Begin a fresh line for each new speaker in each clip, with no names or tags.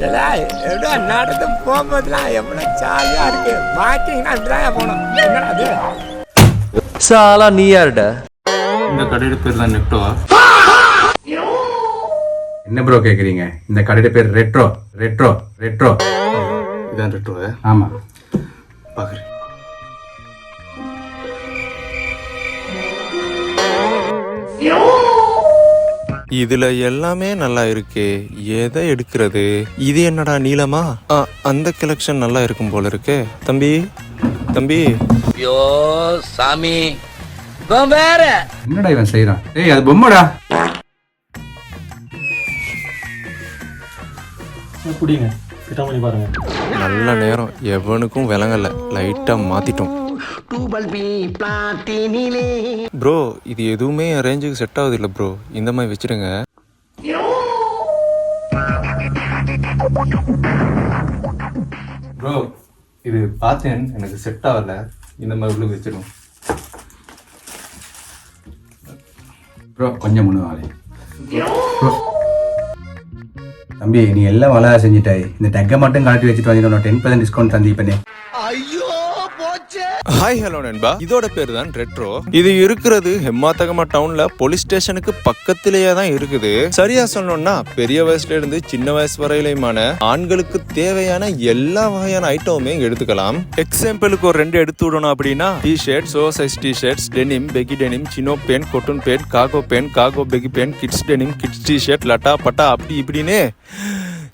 நடந்து போகும்போதுலாம் எவ்வளவு ஜாலியா இருக்கு. வாக்கிங்னா இப்படிதான் போனோம். என்னடா அது
சாலா நீ யாருடா?
இந்த கடையோட பேர் தான் நெக்டோவா?
என்ன ப்ரோ கேக்குறீங்க? இந்த கடையோட பேர் ரெட்ரோ. ரெட்ரோ ரெட்ரோ
இதான் ரெட்ரோவா?
ஆமா,
பாக்குறேன்.
இதுல எல்லாமே நல்லா இருக்கு. எதை எடுக்கிறது? இது என்னடா நீளமா? அந்த கலெக்ஷன் நல்லா இருக்கும் போல இருக்கு. தம்பி தம்பி,
ஐயோ சாமி, இவன் வேற.
என்னடா இவன் செய்யறான்? ஏய் அது பொம்மைடா.
குடிங்க, கிட்ட பண்ணி பாருங்க.
நல்ல நேரம், எவனுக்கும் விளங்கல. லைட்டா மாத்திட்டோம். ப்ரோ இது எதுவுமே என் ரேஞ்சுக்கு செட் ஆகுது இல்லை ப்ரோ. இந்த மாதிரி வச்சிருங்க.
ப்ரோ இது பார்த்தேன், எனக்கு செட் ஆகல. இந்த மாதிரி உள்ள வச்சிடும்.
ப்ரோ கொஞ்சம் முன்னாடி தம்பி, நீ எல்லாம் வளர செஞ்சுட்டாய். இந்த டெக்கை மட்டும் காட்டி வச்சுட்டு வந்து 10% டிஸ்கவுண்ட் தந்தி பண்ணி.
ஹாய் ஹலோ நண்பா, இதோட பேர் தான் ரெட்ரோ. இது இருக்கிறது ஹெம்மாத்தகமா டவுன்ல போலீஸ் ஸ்டேஷனுக்கு பக்கத்திலேயே தான் இருக்குது. சரியா சொல்லணும்னா பெரிய வயசுல இருந்து சின்ன வயசு வரையிலுமான ஆண்களுக்கு தேவையான எல்லா வகையான ஐட்டமுமே எடுத்துக்கலாம். எக்ஸாம்பிளுக்கு ஒரு 2 எடுத்து விடணும் அப்படின்னா T-shirts, overseas T-shirts, denim, Peggy denim, சினோ pan, கொட்டன் pan, Kaku pan, Kaku Peggy pan, kids denim, kids T shirt, லட்டா பட்டா அப்படி இப்படின்னு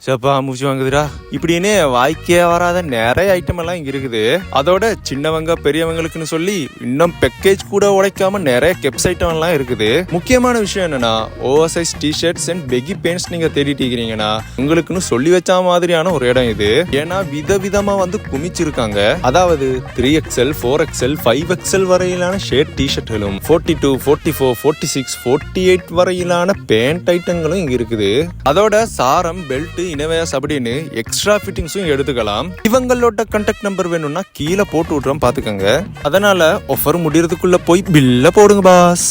சப்பா மூச்சு வாங்குதுடா. இப்படின்னு வாய்க்கே வராத நிறைய ஐட்டம் எல்லாம் இங்க இருக்குது. அதோட சின்னவங்க பெரியவங்களுக்குன்னு சொல்லி இன்னும் பேக்கேஜ் கூட உடைக்காம நிறைய கெப்ஸ் ஐட்டம் எல்லாம் இருக்குது. முக்கியமான விஷயம் என்னன்னா over size T-shirts and baggy pants நீங்க தேடிட்டு இருக்கிறீங்கன்னா உங்களுக்குன்னு சொல்லி வச்ச மாதிரியான ஒரு இடம் இது. ஏன்னா விதவிதமா வந்து குமிச்சிருக்காங்க. அதாவது 3XL, 4XL, 5XL வரையிலான ஷேர்ட் டிஷர்ட்களும் 42, 44, 46, 48 வரையிலான பேண்ட் ஐட்டங்களும் இங்க இருக்குது. அதோட சாரம், பெல்ட், இனவேஸ் அப்படின்னு எக்ஸ்ட்ரா ஃபிட்டிங்ஸும் எடுத்துக்கலாம். இவங்களோட கான்டாக்ட் நம்பர் வேணும்னா கீழே போட்டு விட்டுறோம், பாத்துக்கோங்க. அதனால ஆஃபர் முடியறதுக்குள்ள போய் பில்ல போடுங்க பாஸ்.